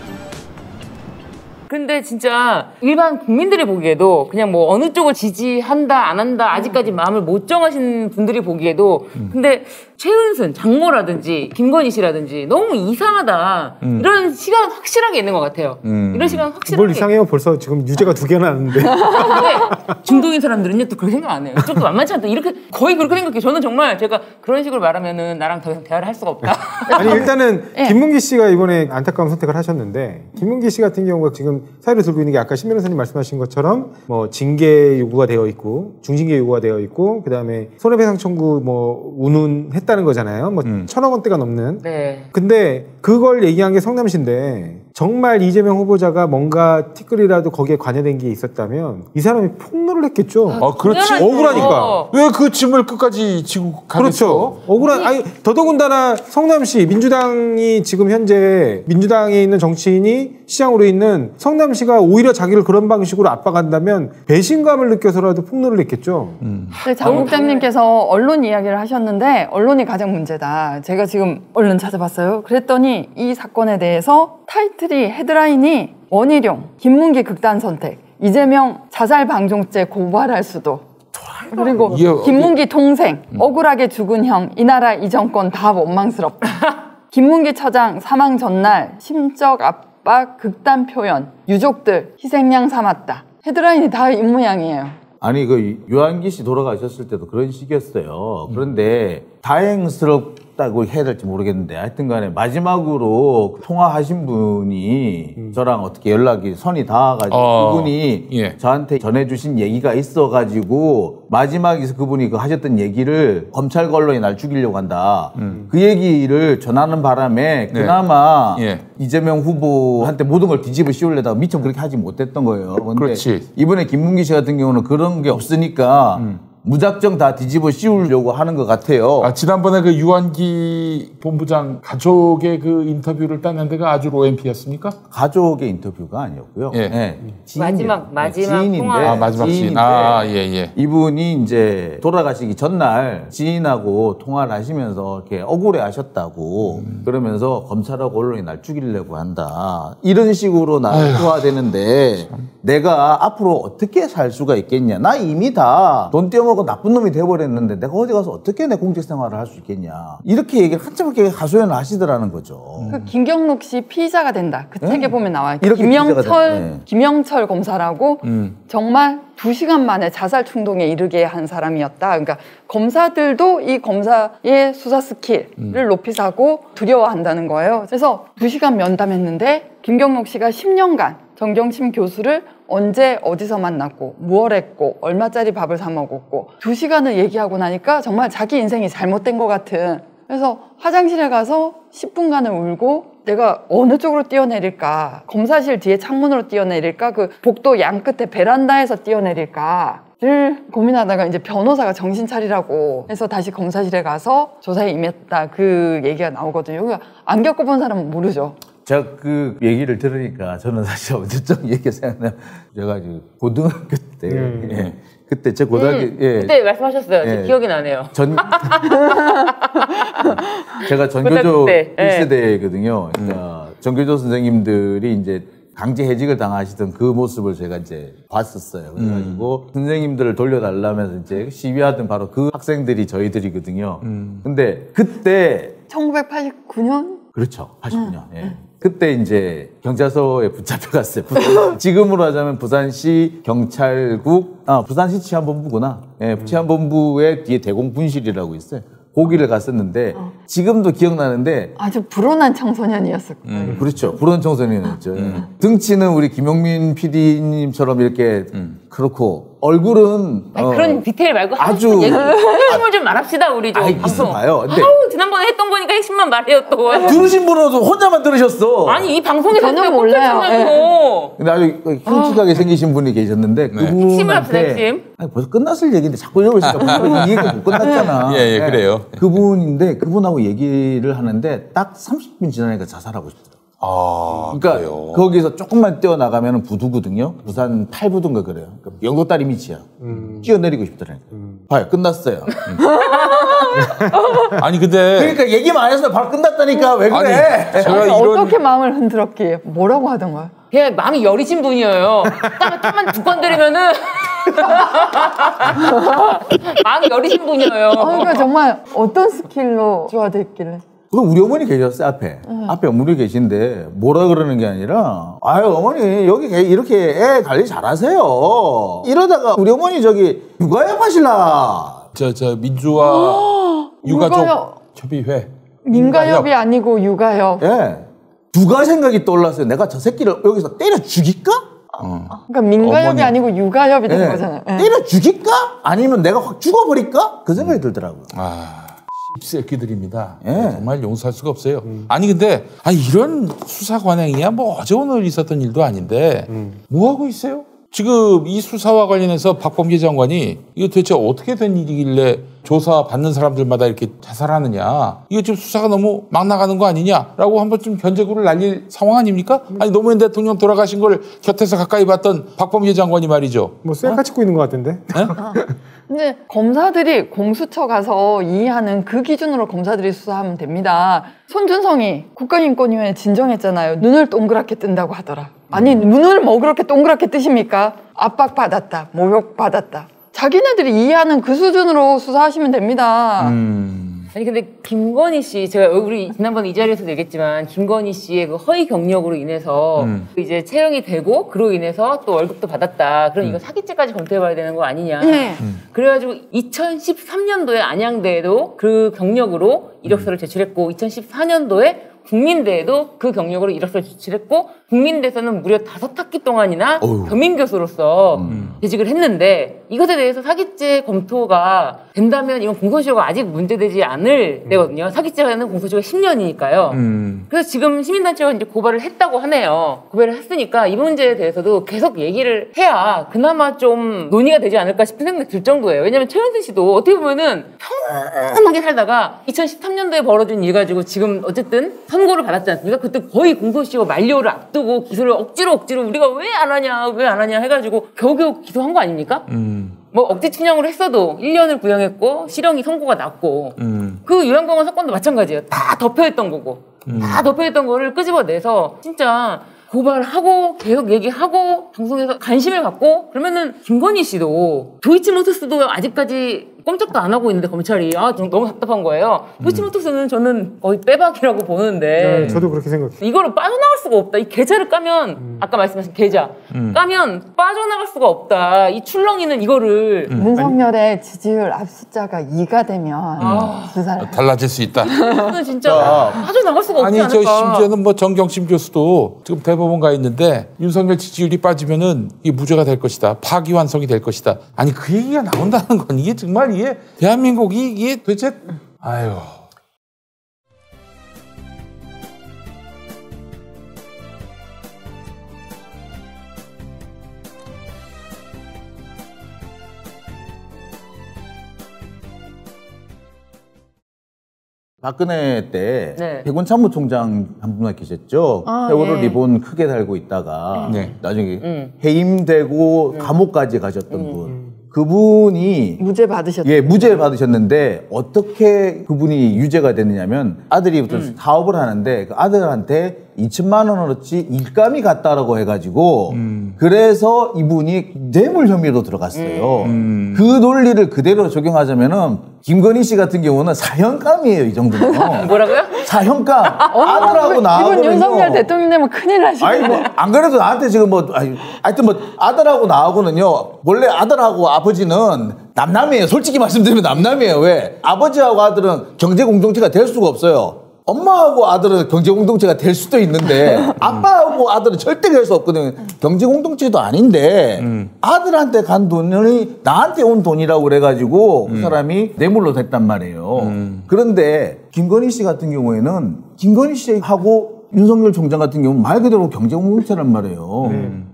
근데 진짜 일반 국민들이 보기에도 그냥 뭐 어느 쪽을 지지한다 안 한다 아직까지 마음을 못 정하신 분들이 보기에도 근데 최은순, 장모라든지 김건희 씨라든지 너무 이상하다 이런 시간 확실하게 있는 것 같아요. 이런 시간 확실하게. 뭘 이상해요? 벌써 지금 유죄가 2개나 나는데. 근데 중도인 사람들은요 또 그렇게 생각 안 해요. 이쪽도 만만치 않다. 이렇게 거의 그렇게 생각해요. 저는 정말 제가 그런 식으로 말하면은 나랑 더 이상 대화를 할 수가 없다. 아니 일단은 김문기 씨가 이번에 안타까운 선택을 하셨는데 김문기 씨 같은 경우가 지금 사유를 들고 있는 게 아까 신 변호사님 말씀하신 것처럼 뭐 징계 요구가 되어 있고 중징계 요구가 되어 있고 그다음에 손해배상 청구 뭐 운운했다는 거잖아요. 뭐 1,000억 원대가 넘는. 네. 근데 그걸 얘기한 게 성남시인데 정말 이재명 후보자가 뭔가 티끌이라도 거기에 관여된 게 있었다면 이 사람이 폭로를 했겠죠. 그렇지. 당연하죠. 억울하니까. 왜 그 짐을 끝까지 지고 가겠어? 그렇죠. 억울한. 아니 더더군다나 성남시 민주당이 지금 현재 민주당에 있는 정치인이 시장으로 있는 성남시가 오히려 자기를 그런 방식으로 압박한다면 배신감을 느껴서라도 폭로를 했겠죠. 네, 장 국장님께서 언론 이야기를 하셨는데 언론이 가장 문제다. 제가 지금 얼른 찾아봤어요. 그랬더니 이 사건에 대해서 타이틀이 헤드라인이 원희룡, 김문기 극단 선택, 이재명 자살 방종죄 고발할 수도. 그리고 김문기 동생, 억울하게 죽은 형, 이 나라 이 정권 다 원망스럽다. 김문기 처장 사망 전날 심적 압박 극단 표현, 유족들 희생양 삼았다. 헤드라인이 다 이 모양이에요. 아니 그 유한기 씨 돌아가셨을 때도 그런 식이었어요. 그런데 다행스럽다고 해야 될지 모르겠는데 하여튼 간에 마지막으로 통화하신 분이 저랑 어떻게 연락이 선이 닿아가지고 그분이 저한테 전해주신 얘기가 있어가지고 마지막에서 그분이 그 하셨던 얘기를 검찰 언론이 날 죽이려고 한다. 그 얘기를 전하는 바람에 그나마 이재명 후보한테 모든 걸 뒤집어 씌우려다가 미처 그렇게 하지 못했던 거예요. 근데 그렇지. 이번에 김문기 씨 같은 경우는 그런 게 없으니까 무작정 다 뒤집어 씌우려고 하는 것 같아요. 지난번에 그 유한기 본부장 가족의 그 인터뷰를 딴 데가 아주 로엠피였습니까? 가족의 인터뷰가 아니었고요. 마지막 지인인데, 통화. 마지막 지인. 이분이 이제 돌아가시기 전날 지인하고 통화를 하시면서 이렇게 억울해 하셨다고 그러면서 검찰하고 언론이 날 죽이려고 한다. 이런 식으로 나투하되는데 내가 앞으로 어떻게 살 수가 있겠냐. 나 이미 다 돈 떼어먹고 나쁜 놈이 돼버렸는데 내가 어디 가서 어떻게 내 공직 생활을 할 수 있겠냐. 이렇게 얘기를 한참 이렇게 하소연을 하시더라는 거죠. 그 김경록 씨 피의자가 된다. 그 책에 보면 나와요. 이렇게 김영철 검사라고 정말 2시간 만에 자살 충동에 이르게 한 사람이었다. 그러니까 검사들도 이 검사의 수사 스킬을 높이사고 두려워한다는 거예요. 그래서 2시간 면담했는데 김경록 씨가 10년간 정경심 교수를 언제 어디서 만났고 무얼 했고 얼마짜리 밥을 사 먹었고 2시간을 얘기하고 나니까 정말 자기 인생이 잘못된 것 같은 그래서 화장실에 가서 10분간을 울고 내가 어느 쪽으로 뛰어내릴까, 검사실 뒤에 창문으로 뛰어내릴까, 그 복도 양 끝에 베란다에서 뛰어내릴까를 고민하다가 이제 변호사가 정신 차리라고 해서 다시 검사실에 가서 조사에 임했다, 그 얘기가 나오거든요. 그러니까 안 겪어본 사람은 모르죠. 제가 그 얘기를 들으니까 저는 사실 언제적 얘기가 생각나요. 제가 고등학교 때 예. 그때 제 고등학교 예. 그때 말씀하셨어요. 제 기억이 나네요. 제가 전교조 때. 1세대거든요. 그러니까 전교조 선생님들이 이제 강제 해직을 당하시던 그 모습을 제가 이제 봤었어요. 그래가지고 선생님들을 돌려달라면서 이제 시위하던 바로 그 학생들이 저희들이거든요. 근데 그때 1989년? 그렇죠. 89년. 예. 그때 이제 경찰서에 붙잡혀갔어요. 지금으로 하자면 부산시 경찰국, 부산시 치안본부구나. 예, 치안본부의 뒤에 대공분실이라고 있어요. 거기를 갔었는데 지금도 기억나는데 아주 불온한 청소년이었을 거예요. 그렇죠. 불온 청소년이었죠. 등치는 우리 김용민 PD님처럼 이렇게 그렇고 얼굴은 그런 디테일 말고 아주 핵심을 좀 말합시다 우리 좀. 있어봐요. 근데 지난번에 했던 거니까 핵심만 말해요 또. 들으신 분은 혼자만 들으셨어. 아니 이 방송에서 저는 몰라요. 근데 아주 흉측하게 생기신 분이 계셨는데 핵심을 합시다 핵심. 아니, 벌써 끝났을 얘기인데 자꾸 이러고 있으니까 이해가 못 끝났잖아. 예, 그래요. 그분인데 그분하고 얘기를 하는데 딱 30분 지나니까 자살하고 싶더라고요. 그러니까 그래요. 거기서 조금만 뛰어나가면 부두거든요. 부산 8부두인가 그래요. 그러니까 영도다리 밑이야. 뛰어내리고 싶더라고요. 봐요, 끝났어요. 아니 근데 그러니까 얘기만 안 해서 바로 끝났다니까 왜 그래? 아니, 제가 아니, 이런 어떻게 마음을 흔들었기에 뭐라고 하던가요? 그냥 마음이 여리신 분이에요. 땀만 두 건 들이면은 마음이 여리신 분이에요. 그러니까 정말 어떤 스킬로 좋아됐길래? 우리 어머니 계셨어요, 앞에. 앞에 어머니 계신데, 뭐라 그러는 게 아니라, 아유, 어머니, 여기 이렇게 애 관리 잘하세요. 이러다가 우리 어머니 육아협 하실라. 저 민주화 유가족 육아협. 협의회. 민가협이 아니고 육아협. 예. 누가 생각이 떠올랐어요. 내가 저 새끼를 여기서 때려 죽일까? 그러니까 민가협이 어머니. 아니고 육아협이 된 예. 거잖아요. 예. 때려 죽일까? 아니면 내가 확 죽어버릴까? 그 생각이 들더라고요. 씹새끼들입니다. 예. 정말 용서할 수가 없어요. 아니 근데 이런 수사 관행이야 뭐 어제 오늘 있었던 일도 아닌데 뭐 하고 있어요? 지금 이 수사와 관련해서 박범계 장관이 이거 도대체 어떻게 된 일이길래 조사 받는 사람들마다 이렇게 자살하느냐, 이거 지금 수사가 너무 막 나가는 거 아니냐라고 한번 좀 견제구를 날릴 상황 아닙니까? 아니 노무현 대통령 돌아가신 걸 곁에서 가까이 봤던 박범계 장관이 말이죠. 뭐 셀카 찍고 있는 것 같은데. 근데 검사들이 공수처 가서 이해하는 그 기준으로 검사들이 수사하면 됩니다. 손준성이 국가인권위원회 진정했잖아요. 눈을 동그랗게 뜬다고 하더라. 아니 눈을 뭐 그렇게 동그랗게 뜨십니까? 압박받았다, 모욕받았다. 자기네들이 이해하는 그 수준으로 수사하시면 됩니다. 아니 근데 김건희 씨, 제가 우리 지난번에 이 자리에서도 얘기했지만 김건희 씨의 그 허위 경력으로 인해서 이제 채용이 되고 그로 인해서 또 월급도 받았다. 그럼 이거 사기죄까지 검토해봐야 되는 거 아니냐. 네. 그래가지고 2013년도에 안양대에도 그 경력으로 이력서를 제출했고 2014년도에 국민대에도 그 경력으로 이력서를 제출했고 국민대에서는 무려 5학기 동안이나 겸임교수로서 재직을 했는데 이것에 대해서 사기죄 검토가 된다면 이건 공소시효가 아직 문제되지 않을 때거든요. 사기죄는 공소시효가 10년이니까요. 그래서 지금 시민단체가 이제 고발을 했다고 하네요. 고발을 했으니까 이 문제에 대해서도 계속 얘기를 해야 그나마 좀 논의가 되지 않을까 싶은 생각이 들 정도예요. 왜냐면 최현순 씨도 어떻게 보면은 평범하게 살다가 2013년도에 벌어진 일 가지고 지금 어쨌든 선고를 받았지 않습니까? 그때 거의 공소시효 만료를 앞두고 기소를 억지로 우리가 왜 안 하냐 해가지고 겨우겨우 기소한 거 아닙니까? 뭐 억지 친형으로 했어도 1년을 구형했고 실형이 선고가 났고 그 요양병원 사건도 마찬가지예요. 다 덮여있던 거고 다 덮여있던 거를 끄집어내서 진짜 고발하고 계속 얘기하고 방송에서 관심을 갖고 그러면은 김건희 씨도 도이치모터스도 아직까지 꼼짝도 안 하고 있는데 검찰이 너무 답답한 거예요. 도이치모터스는 저는 거의 빼박이라고 보는데 저도 그렇게 생각해요. 이거를 빠져나갈 수가 없다. 이 계좌를 까면 아까 말씀하신 계좌 까면 빠져나갈 수가 없다. 이 출렁이는 이거를 윤석열의 지지율 압숫자가 2가 되면 수사를 달라질 수 있다. 저는 진짜 빠져나갈 수가 없지 아니 저 않을까. 심지어는 뭐 정경심 교수도 지금 대법원 가 있는데 윤석열 지지율이 빠지면은 이게 무죄가 될 것이다. 파기환송이 될 것이다. 아니 그 얘기가 나온다는 건 이게 정말 이게 대한민국이 이게 도대체 아유. 박근혜 때 네. 해군 참모총장 한 분만 계셨죠. 세월호 리본 크게 달고 있다가 나중에 해임되고 감옥까지 가셨던 분. 그분이 무죄 받으셨죠. 예, 무죄 받으셨는데 어떻게 그분이 유죄가 됐느냐면 아들이 사업을 하는데 그 아들한테 2천만 원어치 일감이 갔다라고 해가지고 그래서 이분이 뇌물 혐의로 들어갔어요. 그 논리를 그대로 적용하자면은 김건희 씨 같은 경우는 사형감이에요, 이 정도면. 뭐라고요? 사형감. 아들하고 나하고는 이분 윤석열 대통령 되면 큰일 나시네. 아니 뭐 안 그래도 나한테 지금 뭐 하여튼 뭐 아들하고 나하고는요 원래 아들하고 아버지는 남남이에요. 솔직히 말씀드리면 남남이에요. 왜? 아버지하고 아들은 경제 공동체가 될 수가 없어요. 엄마하고 아들은 경제 공동체가 될 수도 있는데 아빠하고 아들은 절대 될 수 없거든. 경제 공동체도 아닌데 아들한테 간 돈이 나한테 온 돈이라고 그래가지고 그 사람이 뇌물로 됐단 말이에요. 그런데 김건희 씨 같은 경우에는 김건희 씨하고 윤석열 총장 같은 경우는 말 그대로 경제 공동체란 말이에요.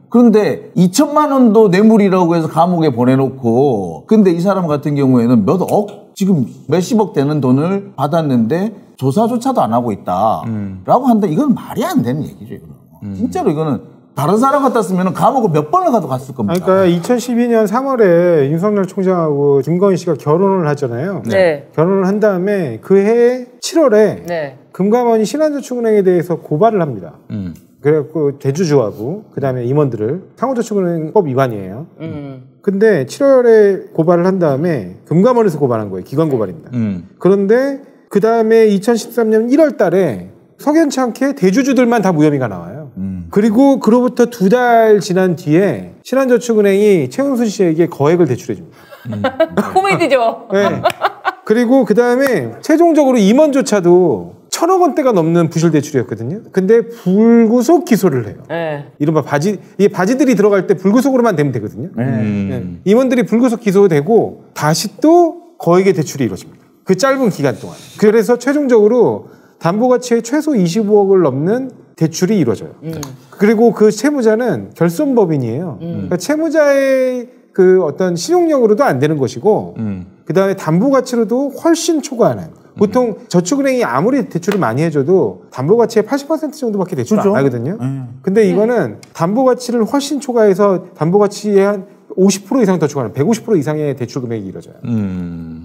그런데 2천만 원도 뇌물이라고 해서 감옥에 보내놓고 근데 이 사람 같은 경우에는 몇 억? 지금 몇십억 되는 돈을 받았는데 조사조차도 안 하고 있다. 라고 한다. 이건 말이 안 되는 얘기죠. 이거는. 진짜로 이거는 다른 사람 같았으면 감옥을 몇 번을 가도 갔을 겁니다. 그러니까 2012년 3월에 윤석열 총장하고 김건희 씨가 결혼을 하잖아요. 네. 결혼을 한 다음에 그 해 7월에 네. 금감원이 신한저축은행에 대해서 고발을 합니다. 그래갖고 대주주하고 그다음에 임원들을 상호저축은행법 위반이에요. 근데 7월에 고발을 한 다음에 금감원에서 고발한 거예요. 기관 고발입니다. 그런데 그 다음에 2013년 1월 달에 석연치 않게 대주주들만 다 무혐의가 나와요. 그리고 그로부터 2달 지난 뒤에 신한저축은행이 최은순 씨에게 거액을 대출해 줍니다. 코미디죠. 네. 그리고 그 다음에 최종적으로 임원조차도 1,000억 원대가 넘는 부실 대출이었거든요. 근데 불구속 기소를 해요. 네. 이른바 이게 바지들이 들어갈 때 불구속으로만 되면 되거든요. 네. 임원들이 불구속 기소되고 다시 또 거액의 대출이 이루어집니다. 그 짧은 기간 동안. 그래서 최종적으로 담보가치의 최소 25억을 넘는 대출이 이루어져요. 그리고 그 채무자는 결손법인이에요. 그러니까 채무자의 그 어떤 신용력으로도 안 되는 것이고, 그 다음에 담보가치로도 훨씬 초과하는. 보통 저축은행이 아무리 대출을 많이 해줘도 담보가치의 80% 정도밖에 대출을 안 하거든요. 근데 이거는 담보가치를 훨씬 초과해서 담보가치의 한 50% 이상 더 초과하는 150% 이상의 대출 금액이 이루어져요.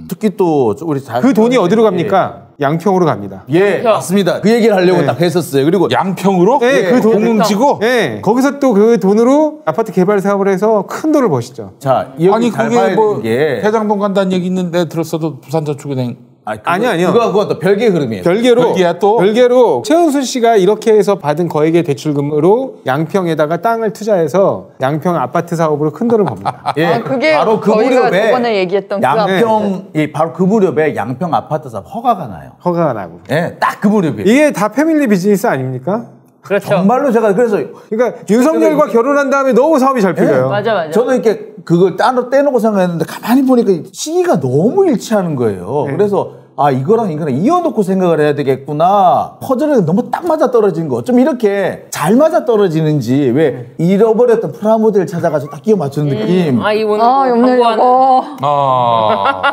특히 또 우리 그 돈이 어디로 갑니까? 양평으로 갑니다. 예, 맞습니다. 그 얘기를 하려고 딱 했었어요. 그리고 양평으로? 네, 그 돈, 공흥지구? 네, 거기서 또 그 돈으로 아파트 개발 사업을 해서 큰 돈을 버시죠. 자, 여기 아니 잘 그게 봐야 뭐 되는 게 대장동 간다는 얘기 있는데 들었어도 부산저축은행 아니요. 그건 또 별개의 흐름이에요. 별개야 또? 별개로 최은순 씨가 이렇게 해서 받은 거액의 대출금으로 양평에다가 땅을 투자해서 양평 아파트 사업으로 큰 돈을 법니다. 예, 그게 바로 그 저희가 무렵에 저번에 얘기했던 그 양평, 예, 바로 그 무렵에 양평 아파트 사업 허가가 나요. 허가가 나고. 예, 딱 그 무렵에. 이게 다 패밀리 비즈니스 아닙니까? 그렇죠. 정말로 제가 그래서 그러니까 윤석열과 결혼한 다음에 너무 사업이 잘 풀려요. 맞아. 저는 이렇게 그걸 따로 떼놓고 생각했는데 가만히 보니까 시기가 너무 일치하는 거예요. 그래서 이거랑 이어놓고 생각을 해야 되겠구나. 퍼즐이 너무 딱 맞아 떨어진 거. 좀 이렇게 잘 맞아 떨어지는지 왜 잃어버렸던 프라모델 찾아가지고 딱 끼워 맞추는 느낌. 이 오늘 염려하고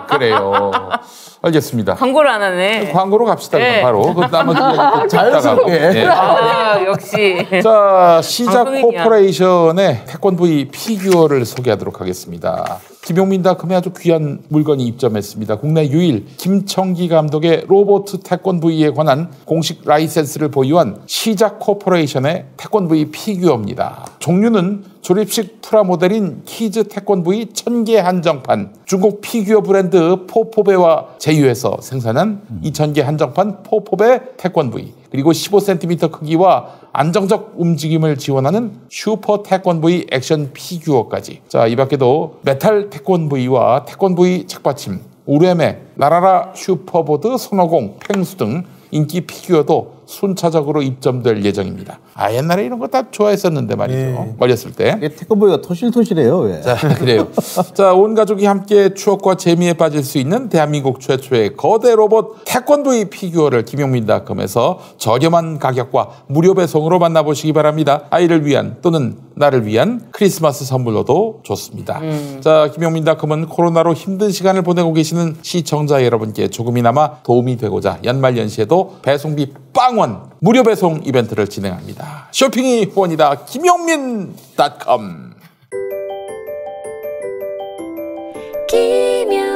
그래요. 알겠습니다. 광고를 안 하네. 광고로 갑시다. 네. 바로. 그 나머지 자연스럽게. 역시. 자, 시작 방송인이야. 코퍼레이션의 태권브이 피규어를 소개하도록 하겠습니다. 김용민닷컴에 아주 귀한 물건이 입점했습니다. 국내 유일 김청기 감독의 로봇 태권브이에 관한 공식 라이센스를 보유한 시작 코퍼레이션의 태권브이 피규어입니다. 종류는 조립식 프라모델인 키즈 태권브이 1000개 한정판, 중국 피규어 브랜드 포포베와 제휴해서 생산한 2000개 한정판 포포베 태권브이, 그리고 15cm 크기와 안정적 움직임을 지원하는 슈퍼 태권브이 액션 피규어까지. 자, 이 밖에도 메탈 태권브이와 태권브이 책받침, 우레메, 나라라 슈퍼보드, 손오공, 팽수 등 인기 피규어도 순차적으로 입점될 예정입니다. 옛날에 이런 거 다 좋아했었는데 말이죠. 어렸을 때. 태권브이가 토실토실해요. 왜? 자, 그래요. 자, 온 가족이 함께 추억과 재미에 빠질 수 있는 대한민국 최초의 거대 로봇 태권브이 피규어를 김용민닷컴에서 저렴한 가격과 무료 배송으로 만나보시기 바랍니다. 아이를 위한 또는 나를 위한 크리스마스 선물로도 좋습니다. 자, 김용민닷컴은 코로나로 힘든 시간을 보내고 계시는 시청자 여러분께 조금이나마 도움이 되고자 연말연시에도 배송비 빵원 무료 배송 이벤트를 진행합니다. 쇼핑이 후원이다. 김용민닷컴. 김용